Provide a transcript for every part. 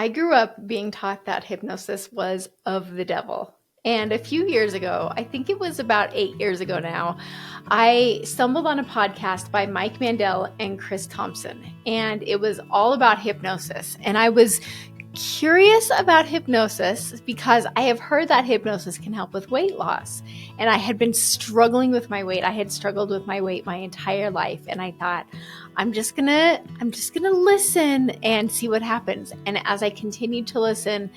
I grew up being taught that hypnosis was of the devil. And a few years ago, I think it was about 8 years ago now, I stumbled on a podcast by Mike Mandel and Chris Thompson, and it was all about hypnosis. And I was curious about hypnosis because I have heard that hypnosis can help with weight loss. And I had been struggling with my weight. I had struggled with my weight my entire life. And I thought, I'm just gonna listen and see what happens. And as I continued to listen,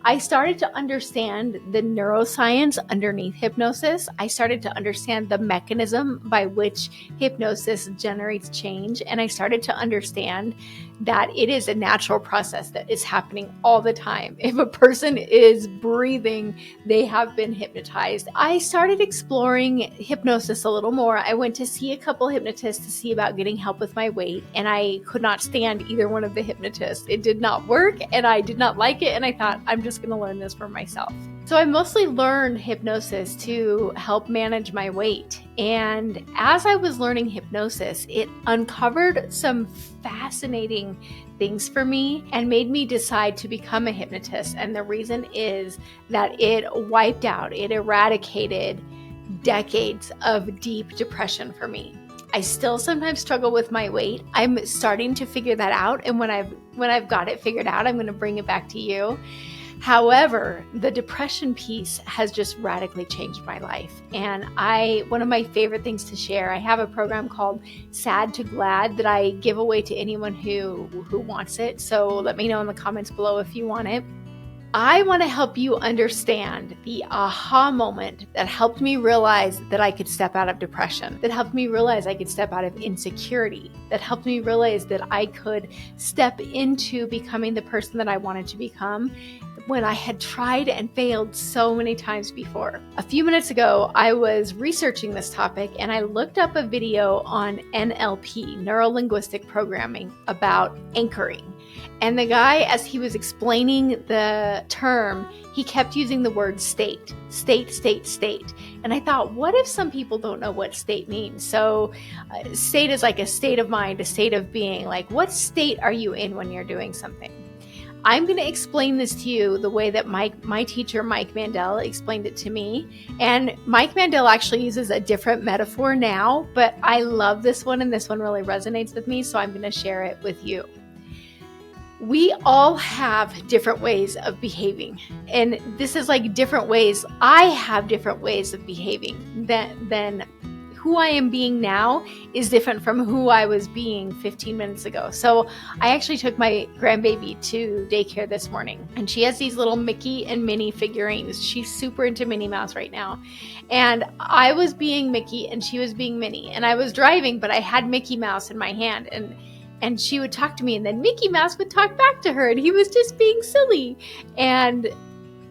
I started to understand the neuroscience underneath hypnosis. I started to understand the mechanism by which hypnosis generates change. And I started to understand that it is a natural process that is happening all the time. If a person is breathing, they have been hypnotized. I started exploring hypnosis a little more. I went to see a couple hypnotists to see about getting help with my weight, and I could not stand either one of the hypnotists. It did not work, and I did not like it, and I thought, I'm just going to learn this for myself. So I mostly learned hypnosis to help manage my weight. And as I was learning hypnosis, it uncovered some fascinating things for me and made me decide to become a hypnotist. And the reason is that it wiped out, it eradicated decades of deep depression for me. I still sometimes struggle with my weight. I'm starting to figure that out. And when I've got it figured out, I'm going to bring it back to you. However, the depression piece has just radically changed my life. And one of my favorite things to share, I have a program called Sad to Glad that I give away to anyone who wants it. So let me know in the comments below if you want it. I want to help you understand the aha moment that helped me realize that I could step out of depression, that helped me realize I could step out of insecurity, that helped me realize that I could step into becoming the person that I wanted to become when I had tried and failed so many times before. A few minutes ago, I was researching this topic and I looked up a video on NLP, neuro-linguistic programming, about anchoring. And the guy, as he was explaining the term, he kept using the word state. And I thought, what if some people don't know what state means? So state is like a state of mind, a state of being. Like, what state are you in when you're doing something? I'm going to explain this to you the way that my teacher, Mike Mandel, explained it to me. And Mike Mandel actually uses a different metaphor now, but I love this one and this one really resonates with me, so I'm going to share it with you. We all have different ways of behaving. And this is like different ways. I have different ways of behaving than who I am being now is different from who I was being 15 minutes ago. So I actually took my grandbaby to daycare this morning, and she has these little Mickey and Minnie figurines. She's super into Minnie Mouse right now. And I was being Mickey and she was being Minnie. And I was driving, but I had Mickey Mouse in my hand, and she would talk to me, and then Mickey Mouse would talk back to her, and he was just being silly. And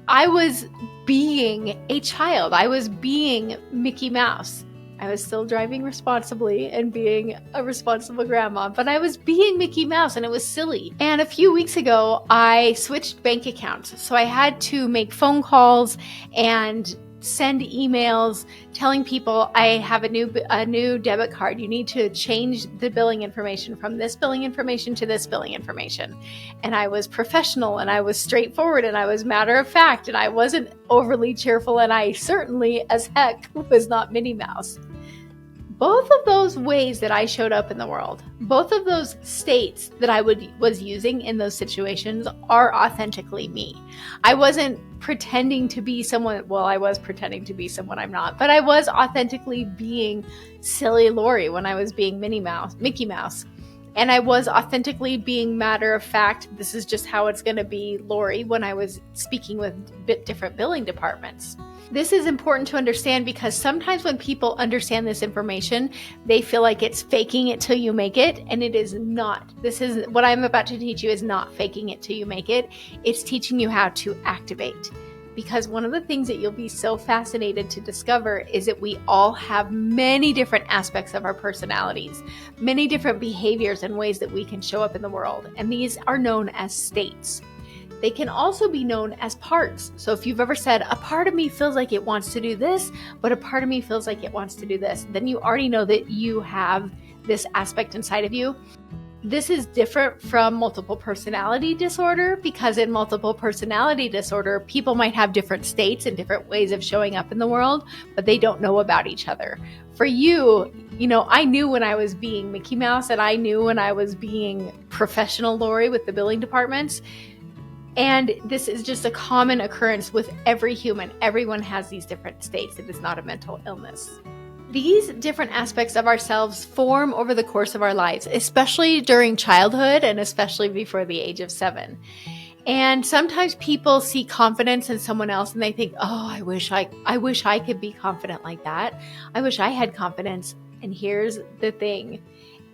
I was being a child. I was being Mickey Mouse. I was still driving responsibly and being a responsible grandma, but I was being Mickey Mouse and it was silly. And a few weeks ago, I switched bank accounts. So I had to make phone calls and send emails telling people I have a new debit card. You need to change the billing information from this billing information to this billing information. And I was professional and I was straightforward and I was matter of fact and I wasn't overly cheerful and I certainly as heck was not Minnie Mouse. Both of those ways that I showed up in the world, both of those states that I was using in those situations are authentically me. I wasn't pretending to be someone, well, I was pretending to be someone I'm not, but I was authentically being silly Lori when I was being Mickey Mouse. And I was authentically being matter of fact, this is just how it's going to be Lori when I was speaking with different billing departments. This is important to understand because sometimes when people understand this information, they feel like it's faking it till you make it, and it is not. This is what I'm about to teach you is not faking it till you make it. It's teaching you how to activate. Because one of the things that you'll be so fascinated to discover is that we all have many different aspects of our personalities, many different behaviors and ways that we can show up in the world. And these are known as states. They can also be known as parts. So if you've ever said, a part of me feels like it wants to do this, but a part of me feels like it wants to do this, then you already know that you have this aspect inside of you. This is different from multiple personality disorder because in multiple personality disorder, people might have different states and different ways of showing up in the world, but they don't know about each other. For you, I knew when I was being Mickey Mouse and I knew when I was being professional Lori with the billing departments. And this is just a common occurrence with every human. Everyone has these different states. It is not a mental illness. These different aspects of ourselves form over the course of our lives, especially during childhood and especially before the age of 7. And sometimes people see confidence in someone else and they think, oh, I wish I could be confident like that. I wish I had confidence. And here's the thing.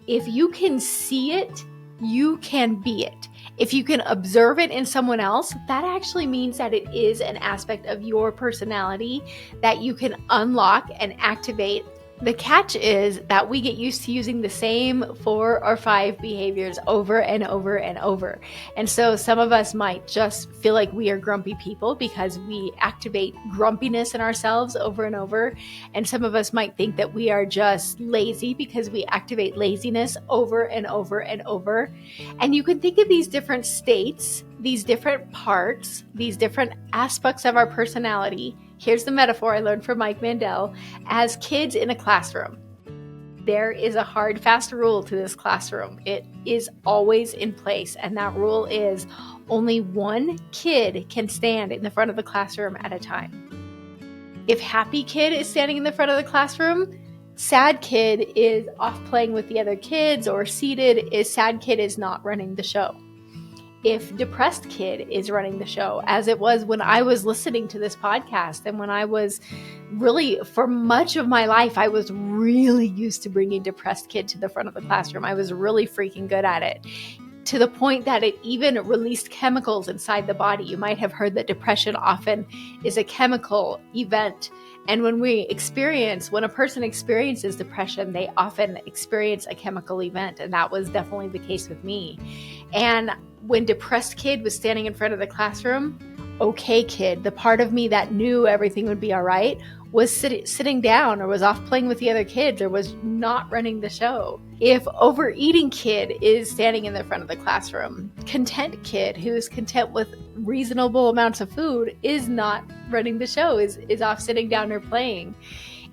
If you can see it, you can be it. If you can observe it in someone else, that actually means that it is an aspect of your personality that you can unlock and activate. The catch is that we get used to using the same 4 or 5 behaviors over and over and over. And so some of us might just feel like we are grumpy people because we activate grumpiness in ourselves over and over. And some of us might think that we are just lazy because we activate laziness over and over and over. And you can think of these different states, these different parts, these different aspects of our personality. Here's the metaphor I learned from Mike Mandel as kids in a classroom. There is a hard, fast rule to this classroom. It is always in place. And that rule is only one kid can stand in the front of the classroom at a time. If happy kid is standing in the front of the classroom, sad kid is off playing with the other kids, or seated is sad kid is not running the show. If depressed kid is running the show, as it was when I was listening to this podcast and when I was really, for much of my life, I was really used to bringing depressed kid to the front of the classroom. I was really freaking good at it, to the point that it even released chemicals inside the body. You might have heard that depression often is a chemical event. And when a person experiences depression, they often experience a chemical event. And that was definitely the case with me. And when depressed kid was standing in front of the classroom, okay kid, the part of me that knew everything would be all right, was sitting down or was off playing with the other kids or was not running the show. If overeating kid is standing in the front of the classroom, content kid who is content with reasonable amounts of food is not running the show, is off sitting down or playing.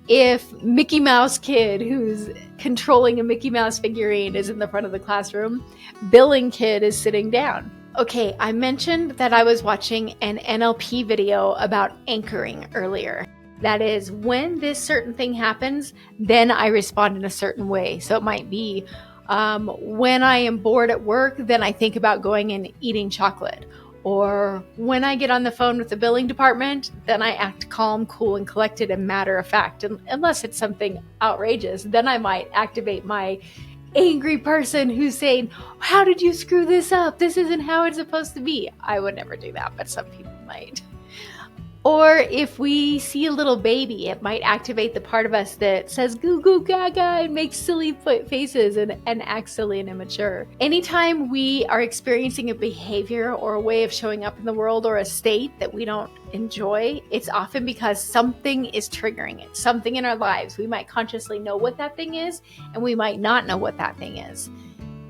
If Mickey Mouse kid who's controlling a Mickey Mouse figurine is in the front of the classroom, billing kid is sitting down. Okay, I mentioned that I was watching an NLP video about anchoring earlier. That is, when this certain thing happens, then I respond in a certain way. So it might be when I am bored at work, then I think about going and eating chocolate. Or when I get on the phone with the billing department, then I act calm, cool, and collected and matter of fact. And unless it's something outrageous, then I might activate my angry person who's saying, how did you screw this up? This isn't how it's supposed to be. I would never do that, but some people might. Or if we see a little baby, it might activate the part of us that says goo goo gaga and makes silly faces and acts silly and immature. Anytime we are experiencing a behavior or a way of showing up in the world or a state that we don't enjoy, it's often because something is triggering it, something in our lives. We might consciously know what that thing is, and we might not know what that thing is.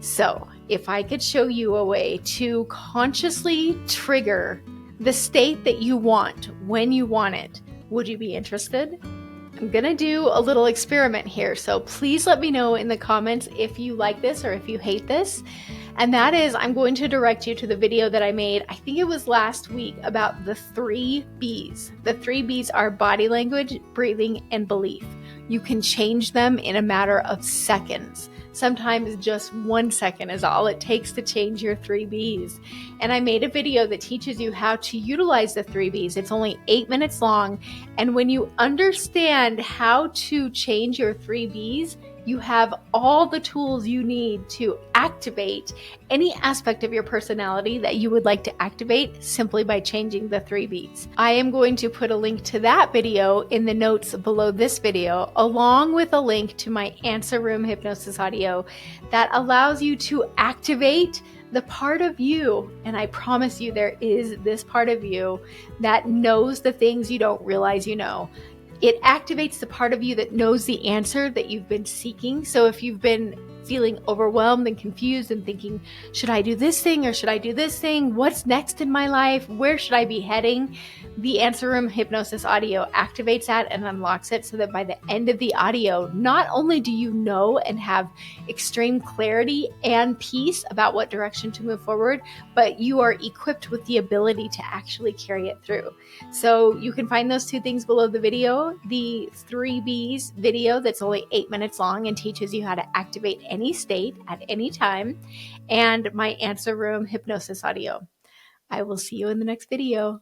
So if I could show you a way to consciously trigger the state that you want when you want it, would you be interested? I'm going to do a little experiment here. So please let me know in the comments if you like this or if you hate this. And that is, I'm going to direct you to the video that I made, I think it was last week, about the 3 B's. The 3 B's are body language, breathing, and belief. You can change them in a matter of seconds. Sometimes just 1 second is all it takes to change your 3 B's. And I made a video that teaches you how to utilize the 3 B's. It's only 8 minutes long. And when you understand how to change your 3 B's, you have all the tools you need to activate any aspect of your personality that you would like to activate simply by changing the 3 B's. I am going to put a link to that video in the notes below this video, along with a link to my Answer Room Hypnosis audio that allows you to activate the part of you, and I promise you there is this part of you that knows the things you don't realize you know. It activates the part of you that knows the answer that you've been seeking. So if you've been feeling overwhelmed and confused and thinking, should I do this thing or should I do this thing? What's next in my life? Where should I be heading? The Answer Room Hypnosis audio activates that and unlocks it so that by the end of the audio, not only do you know and have extreme clarity and peace about what direction to move forward, but you are equipped with the ability to actually carry it through. So you can find those two things below the video. The 3Bs video that's only 8 minutes long and teaches you how to activate any state at any time, and my Answer Room Hypnosis audio. I will see you in the next video.